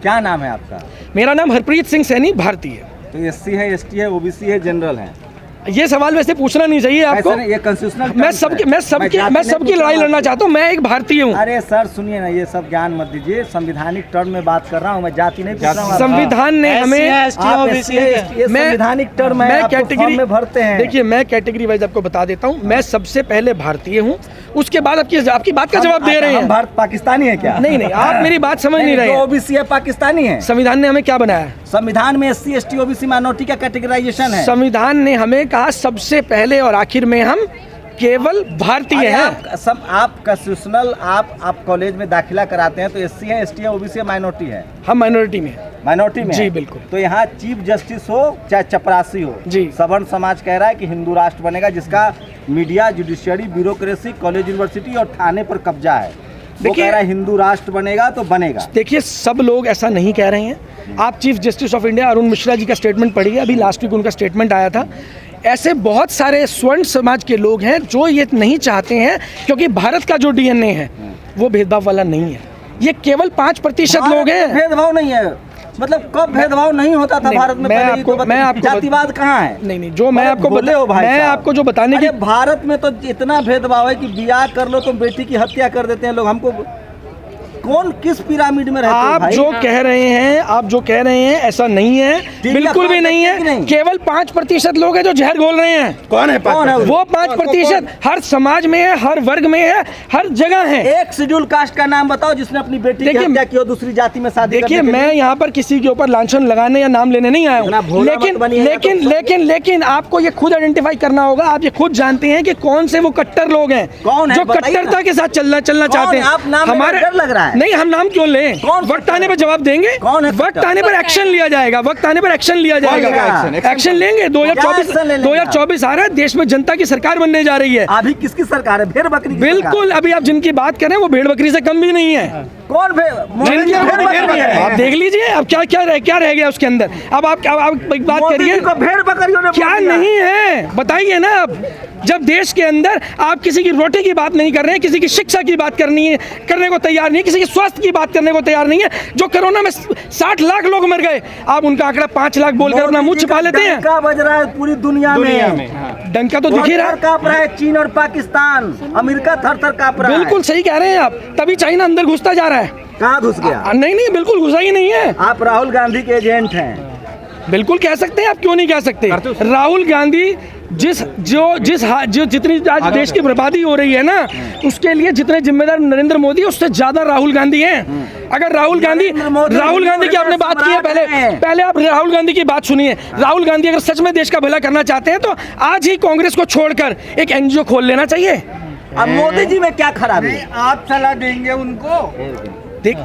क्या नाम है आपका? मेरा नाम हरप्रीत सिंह सैनी भारतीय। तो एससी है, एसटी है, ओबीसी है, जनरल है? ये सवाल वैसे पूछना नहीं चाहिए आपको। ये कॉन्स्टिट्यूशनल मैं सबकी लड़ाई लड़ना चाहता हूँ। मैं एक भारतीय हूँ। अरे सर सुनिए ना, ये सब ज्ञान मत दीजिए। संविधानिक टर्म में बात कर रहा हूँ मैं, जाति नहीं पूछ रहा हूँ। संविधान ने हमें संविधानिक टर्म है, मैं कैटेगरी में भरते हैं। देखिए, मैं कैटेगरी वाइज आपको बता देता हूँ। मैं सबसे पहले भारतीय हूँ, उसके बाद आपकी बात का जवाब दे रहे हैं। भारत पाकिस्तानी है क्या? नहीं, आप मेरी बात समझ नहीं रहे। ओबीसी है, पाकिस्तानी है। संविधान ने हमें क्या बनाया? संविधान में एससी, एसटी, ओबीसी माइनॉरिटी का कैटेगराइजेशन है। संविधान ने हमें कहा सबसे पहले और आखिर में हम केवल भारतीय हैं। आप कॉन्स्टिट्यूशनल आप कॉलेज में दाखिला कराते हैं तो एससी है, एसटी है, ओबीसी है, माइनॉरिटी है? हम माइनॉरिटी में जी बिल्कुल। तो यहाँ चीफ जस्टिस हो चाहे चपरासी हो जी, सवर्ण समाज कह रहा है कि हिंदू राष्ट्र बनेगा, जिसका media, judiciary, bureaucracy, college, university और थाने पर कब्जा है। वो कह रहा है हिंदू राष्ट्र बनेगा तो बनेगा। देखिए, सब लोग ऐसा नहीं कह रहे हैं। आप chief justice of India Arun Mishra ji का स्टेटमेंट पढ़िए, अभी लास्ट वीक उनका स्टेटमेंट आया था। ऐसे बहुत सारे स्वर्ण समाज के लोग हैं जो ये नहीं चाहते हैं, क्योंकि भारत का जो डीएनए है वो भेदभाव वाला नहीं है। ये केवल 5% लोग हैं। भेदभाव नहीं है मतलब कब भेदभाव नहीं होता था भारत में? मैं आपको जातिवाद कहाँ है? नहीं, जो मैं आपको जो बताने की, भारत में तो इतना भेदभाव है कि बियाह कर लो तो बेटी की हत्या कर देते हैं लोग। हमको कौन किस पिरामिड में रहते हैं? आप जो कह रहे हैं ऐसा नहीं है, बिल्कुल भी नहीं है। केवल 5% लोग हैं जो जहर घोल रहे हैं। कौन है वो 5%? हर समाज में है, हर वर्ग में है, हर जगह है। एक शेड्यूल कास्ट का नाम बताओ जिसने अपनी बेटी की हत्या की हो दूसरी जाति में शादी। देखिए, मैं यहाँ पर किसी के ऊपर लांछन लगाने या नाम लेने नहीं आया हूँ, लेकिन आपको ये खुद आइडेंटिफाई करना होगा। आप ये खुद जानते हैं कि कौन से वो कट्टर लोग हैं जो कट्टरता के साथ चलना चाहते हैं। हमारे डर लग रहा है। नहीं, हम नाम क्यों लें? वक्त आने पर जवाब देंगे, वक्त आने पर एक्शन लिया जाएगा, एक्शन लेंगे। 2024 आ रहा है, देश में जनता की सरकार बनने जा रही है। अभी किसकी सरकार है? भेड़ बकरी? बिल्कुल, अभी आप जिनकी बात करें वो भेड़ बकरी से कम भी नहीं है। कौन आप देख लीजिए, अब क्या रह गया उसके अंदर। अब आप एक बात करिए, भेड़ बकरियों ने क्या नहीं है बताइए ना। अब जब देश के अंदर आप किसी की रोटी की बात नहीं कर रहे हैं, किसी की शिक्षा की बात करने को तैयार नहीं है, किसी की स्वास्थ्य की बात करने को तैयार नहीं है। जो कोरोना में 60 लाख लोग मर गए, आप उनका आंकड़ा 5 लाख बोलकर अपना मुंह छिपा लेते हैं। डंका बज रहा है पूरी दुनिया में। डंका तो दिख ही रहा है। कांप रहा है चीन और पाकिस्तान, अमेरिका थर-थर कांप रहा है। बिल्कुल सही कह रहे हैं आप। तभी चाइना अंदर घुसता जा रहा है। कहाँ घुस गया? नहीं, बिल्कुल घुसा ही नहीं है। आप राहुल गांधी के एजेंट हैं। बिल्कुल कह सकते हैं, आप क्यों नहीं कह सकते? राहुल गांधी जितनी आज देश की बर्बादी हो रही है ना, उसके लिए जितने जिम्मेदार नरेंद्र मोदी, उससे ज्यादा राहुल गांधी हैं। अगर राहुल गांधी की आपने बात की है, पहले आप राहुल गांधी की बात सुनिए। राहुल गांधी अगर सच में देश का भला करना चाहते हैं तो आज ही कांग्रेस को छोड़कर एक एनजीओ खोल लेना चाहिए। अब मोदी जी में क्या खराबी है? आप सलाह देंगे उनको। देख,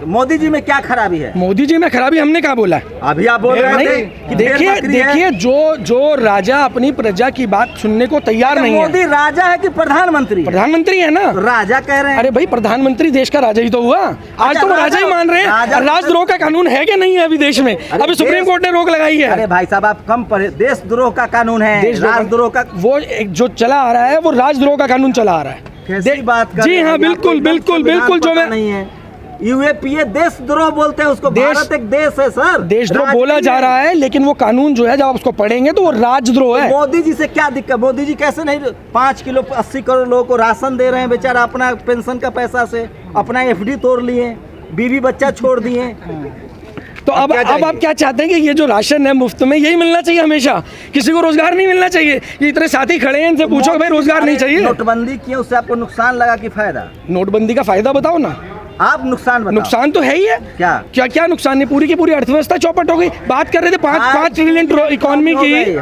मोदी जी में क्या खराबी है? मोदी जी में खराबी हमने कहा बोला? अभी आप बोल रहे थे कि देखिए, जो राजा अपनी प्रजा की बात सुनने को तैयार नहीं है। मोदी राजा है कि प्रधानमंत्री? प्रधानमंत्री है ना। राजा कह रहे हैं। अरे भाई, प्रधानमंत्री देश का राजा ही तो हुआ। आज तो वो राजा ही मान रहे हैं। राजद्रोह का कानून है कि नहीं है अभी देश में? अभी सुप्रीम कोर्ट ने रोक लगाई है। अरे भाई साहब, आप कम पढ़े। देशद्रोह का कानून है, राजद्रोह का वो जो चला आ रहा है, वो राजद्रोह का कानून चला आ रहा है। कैसी बात कर? जी हाँ, बिल्कुल। जो मैं नहीं है, यूएपीए देशद्रोह बोलते हैं उसको। भारत एक देश है सर। देशद्रोह बोला जा रहा है, लेकिन वो कानून जो है, जब आप उसको पढ़ेंगे तो वो राजद्रोह है। मोदी जी से क्या दिक्कत? मोदी जी कैसे नहीं 5 किलो 80 करोड़ लोगों को राशन दे रहे हैं बेचारा, अपना पेंशन का पैसा से अपना एफडी तोड़ लिए, बीवी बच्चा छोड़ दिए। तो अब आप क्या चाहते हैं कि ये जो राशन है मुफ्त में, यही मिलना चाहिए हमेशा? किसी को रोजगार नहीं मिलना चाहिए? ये इतने साथी खड़े हैं, इनसे पूछो भाई रोजगार नहीं चाहिए। नोटबंदी किए, उससे आपको नुकसान लगा कि फायदा? नोटबंदी का फायदा बताओ ना। आप नुकसान तो है ही है। क्या नुकसान है? पूरी की पूरी अर्थव्यवस्था चौपट हो गई। बात कर रहे थे 5 ट्रिलियन इकोनॉमी की,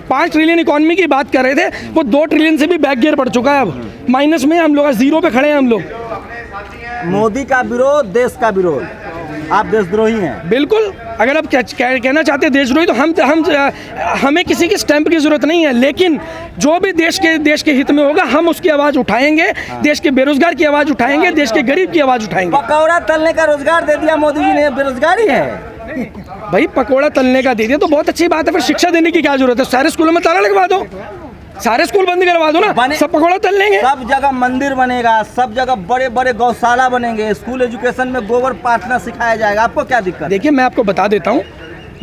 5 ट्रिलियन इकोनॉमी की बात कर रहे थे। वो 2 ट्रिलियन से भी बैक गियर पड़ चुका है। अब माइनस में हम लोग, 0 पे खड़े हैं हम लोग। मोदी का विरोध, देश का विरोध। आप देशद्रोही हैं। बिल्कुल। अगर आप कहना चाहते हैं देशद्रोही, तो हमें किसी की स्टैंप की जरूरत नहीं है, लेकिन जो भी देश के हित में होगा हम उसकी आवाज उठाएंगे। देश के बेरोजगार की आवाज उठाएंगे, देश के गरीब की आवाज उठाएंगे। पकौड़ा तलने का रोजगार दे दिया मोदी जी ने, बेरोजगारी है भाई। पकौड़ा तलने का दे दिया तो बहुत अच्छी बात है, फिर शिक्षा देने की क्या जरूरत है? सारे स्कूलों में ताला लगवा दो। सारे स्कूल बंद करवा दो ना, सब पकौड़ा तल लेंगे। सब जगह मंदिर बनेगा, सब जगह बड़े बड़े गौशाला बनेंगे, स्कूल एजुकेशन में गोबर पाथना सिखाया जाएगा। आपको क्या दिक्कत? देखिए मैं आपको बता देता हूँ,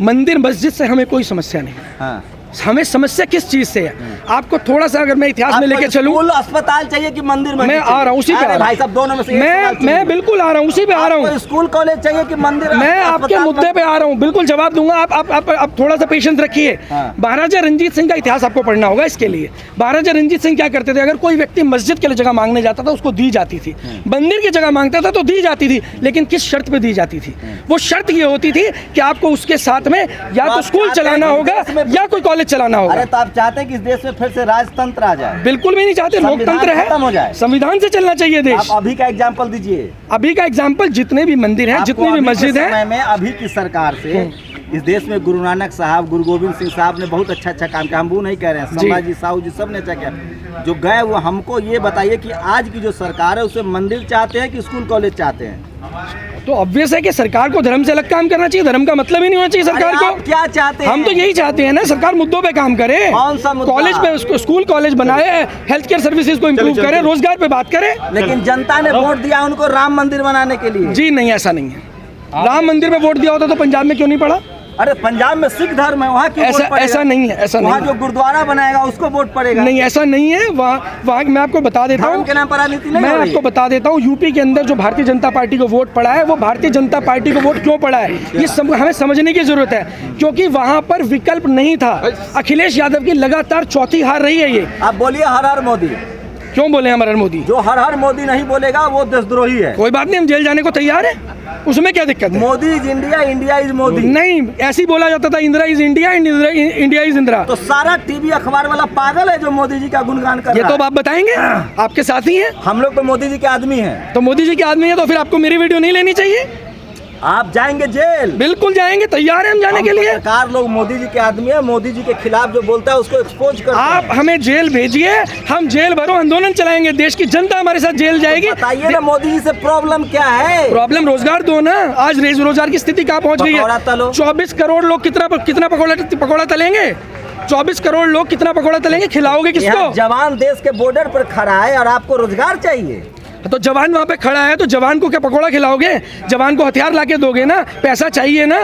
मंदिर मस्जिद से हमें कोई समस्या नहीं। हाँ। हमें समस्या किस चीज से है? आपको थोड़ा सा अगर मैं इतिहास में लेके चलूं, स्कूल अस्पताल चाहिए कि मंदिर? मैं आ रहा हूँ उसी पे। भाई साहब दोनों में से मैं बिल्कुल आ रहा हूँ, उसी पे आ रहा हूँ। स्कूल कॉलेज चाहिए कि मंदिर? मैं आपके मुद्दे पे आ रहा हूँ, बिल्कुल जवाब दूंगा। आप थोड़ा सा पेशेंस रखिए। महाराजा रंजीत सिंह का इतिहास आपको पढ़ना होगा इसके लिए। महाराजा रंजीत सिंह क्या करते थे, अगर कोई व्यक्ति मस्जिद के लिए जगह मांगने जाता था उसको दी जाती थी, मंदिर की जगह मांगता था तो दी जाती थी, लेकिन किस शर्त पे दी जाती थी? वो शर्त ये होती थी कि आपको उसके साथ में या तो स्कूल चलाना होगा या कोई कॉलेज चलाना होगा। आप चाहते हैं कि इस देश में फिर से राजतंत्र आ जाए? बिल्कुल भी नहीं चाहते, लोकतंत्र है, खत्म हो जाए, संविधान से चलना चाहिए देश। आप अभी का एग्जांपल दीजिए। अभी का एग्जांपल, जितने भी मंदिर हैं, जितनी भी मस्जिद है में अभी की सरकार से इस देश में गुरु नानक साहब, गुरु गोविंद सिंह साहब ने बहुत अच्छा काम किया। हम वो नहीं कह रहे हैं, संभाजी साहू जी सब ने अच्छा किया जो गए। वो हमको ये बताइए कि आज की जो सरकार है उसे मंदिर चाहते हैं कि स्कूल कॉलेज चाहते हैं? तो ऑब्वियस है कि सरकार को धर्म से अलग काम करना चाहिए। धर्म का मतलब ही नहीं होना चाहिए सरकार को। क्या चाहते हैं? हम तो यही चाहते हैं ना, सरकार मुद्दों पे काम करे। कौन सा मुद्दा? कॉलेज पे, स्कूल कॉलेज बनाए, हेल्थ केयर सर्विसेज को इम्प्रूव करे, रोजगार पे बात करे। लेकिन जनता ने वोट दिया उनको राम मंदिर बनाने के लिए। जी नहीं, ऐसा नहीं है। राम मंदिर पे वोट दिया होता तो पंजाब में क्यों नहीं पड़ा? अरे पंजाब में सिख धर्म है, वहाँ क्यों वोट पड़ेगा? ऐसा नहीं है, ऐसा नहीं। वहाँ जो गुरुद्वारा बनाएगा उसको वोट पड़ेगा? नहीं, ऐसा नहीं है। वहाँ मैं आपको बता देता हूँ, के नाम पर राजनीति नहीं। मैं आपको बता देता हूँ, यूपी के अंदर जो भारतीय जनता पार्टी को वोट पड़ा है, वो भारतीय जनता पार्टी को वोट क्यों पड़ा है ये हमें समझने की जरूरत है। क्योंकि वहाँ पर विकल्प नहीं था। अखिलेश यादव की लगातार चौथी हार रही है ये। आप बोलिए हर हर मोदी। क्यों बोले हर हर मोदी? जो हर हर मोदी नहीं बोलेगा वो देशद्रोही है। कोई बात नहीं, हम जेल जाने को तैयार है, उसमें क्या दिक्कत है? Modi is India, India is Modi. नहीं, ऐसे ही बोला जाता था, Indira is India, India is Indira. तो सारा टीवी अखबार वाला पागल है जो मोदी जी का गुणगान कर रहा है। ये तो आप बताएंगे, आपके साथी हैं। हम लोग तो मोदी जी के आदमी हैं। तो मोदी जी के आदमी है तो फिर आपको मेरी वीडियो नहीं लेनी चाहिए। आप जाएंगे जेल? बिल्कुल जाएंगे, तैयार हैं हम जाने के लिए। सरकार लोग मोदी जी के आदमी है, मोदी जी के खिलाफ जो बोलता है उसको एक्सपोज करते हैं। आप हमें जेल भेजिए, हम जेल भरो आंदोलन चलाएंगे, देश की जनता हमारे साथ जेल जाएगी। बताइए ना मोदी जी से प्रॉब्लम क्या है? प्रॉब्लम रोजगार दो ना। आज रोजगार की स्थिति कहाँ पहुंच गई है? 24 करोड़ लोग कितना पकौड़ा तलेंगे? 24 करोड़ लोग कितना पकौड़ा तलेंगे? खिलाओगे किसको? जवान देश के बॉर्डर पर खड़ा है और आपको रोजगार चाहिए। तो जवान वहाँ पे खड़ा है तो जवान को क्या पकौड़ा खिलाओगे? जवान को हथियार लाके दोगे ना, पैसा चाहिए ना।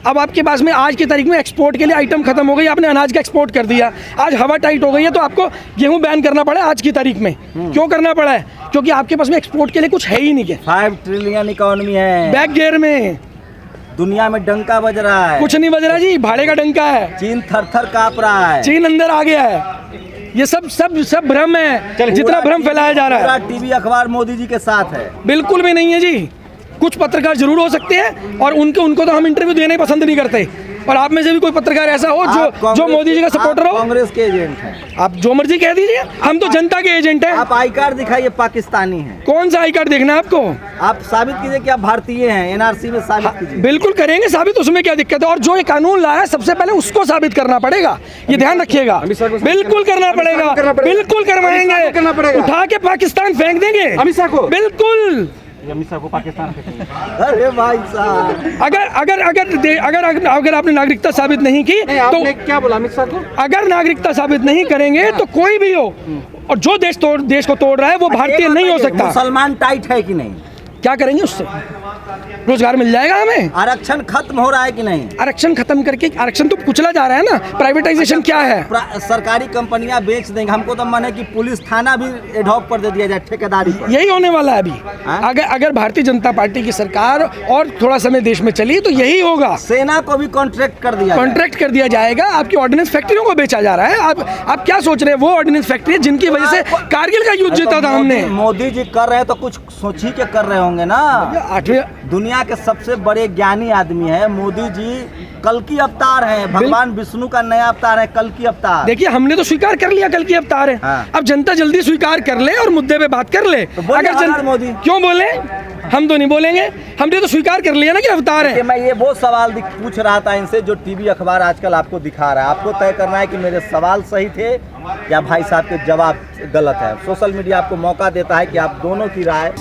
अब आपके पास में आज की तारीख में एक्सपोर्ट के लिए आइटम खत्म हो गई, आपने अनाज का एक्सपोर्ट कर दिया, आज हवा टाइट हो गई है तो आपको गेहूं बैन करना पड़ा आज की तारीख में। क्यों करना पड़ा है? क्योंकि आपके पास में एक्सपोर्ट के लिए कुछ है ही नहीं। 5 ट्रिलियन इकोनॉमी है, बैक गियर में, दुनिया में डंका बज रहा है। कुछ नहीं बज रहा जी, भाड़े का डंका है। चीन थर थर कांप रहा है, चीन अंदर आ गया है। ये सब भ्रम है, जितना भ्रम फैलाया जा रहा है। टीवी अखबार मोदी जी के साथ है? बिल्कुल भी नहीं है जी। कुछ पत्रकार जरूर हो सकते हैं और उनको तो हम इंटरव्यू देना ही पसंद नहीं करते। और आप में से भी कोई पत्रकार ऐसा हो जो मोदी जी का सपोर्टर हो? कांग्रेस के एजेंट हैं आप, जो मर्जी कह दीजिए, हम तो जनता के एजेंट हैं। आप आई कार्ड दिखाइए, पाकिस्तानी हैं। कौन सा आई कार्ड देखना है आपको? आप साबित कीजिए कि आप भारतीय हैं, एनआरसी में साबित कीजिए। बिल्कुल करेंगे साबित, उसमें क्या दिक्कत है? और जो ये कानून लाया है सबसे पहले उसको साबित करना पड़ेगा, ये ध्यान रखिएगा। बिल्कुल करना पड़ेगा, बिल्कुल करवाएंगे। उठा के पाकिस्तान फेंक देंगे अमित शाह को, बिल्कुल। अमित शाह को पाकिस्तान अरे भाई साहब, अगर आपने नागरिकता साबित नहीं की तो क्या बोला अमित शाह को? अगर नागरिकता साबित नहीं करेंगे तो कोई भी हो, और जो देश को तोड़ रहा है वो भारतीय नहीं हो सकता। मुसलमान टाइट है कि नहीं? क्या करेंगे उससे? रोजगार मिल जाएगा हमें। आरक्षण खत्म हो रहा है कि नहीं? आरक्षण खत्म करके, आरक्षण तो कुचला जा रहा है ना। प्राइवेटाइजेशन क्या है? सरकारी कंपनियां बेच देंगे। हमको तो मन है कि पुलिस थाना भी एडॉप्ट पर दे दिया जाए, ठेकेदारी पर। यही होने वाला है अभी। अगर भारतीय जनता पार्टी की सरकार और थोड़ा समय देश में चली तो यही होगा। सेना को भी कॉन्ट्रैक्ट कर दिया जाएगा। आपकी ऑर्डिनेंस फैक्ट्रियों को बेचा जा रहा है। आप क्या सोच रहे हैं? वो ऑर्डिनेंस फैक्ट्री जिनकी वजह से कारगिल का युद्ध जीता था हमने। मोदी जी कर रहे हैं तो कुछ सोच ही के कर रहे होंगे ना। 8वें दुनिया के सबसे बड़े ज्ञानी आदमी है मोदी जी, कल की अवतार है, भगवान विष्णु का नया अवतार है, कल की अवतार। देखिए हमने तो स्वीकार कर लिया कल की अवतार है। हाँ। अब जनता जल्दी स्वीकार कर ले और मुद्दे पे बात कर ले। तो अगर मोदी क्यों बोले? हम तो नहीं बोलेंगे, हमने तो स्वीकार कर लिया ना कि अवतार है। मैं ये वो सवाल पूछ रहा था इनसे जो टीवी अखबार आजकल आपको दिखा रहा है। आपको तय करना है कि मेरे सवाल सही थे या भाई साहब के जवाब गलत है। सोशल मीडिया आपको मौका देता है कि आप दोनों की राय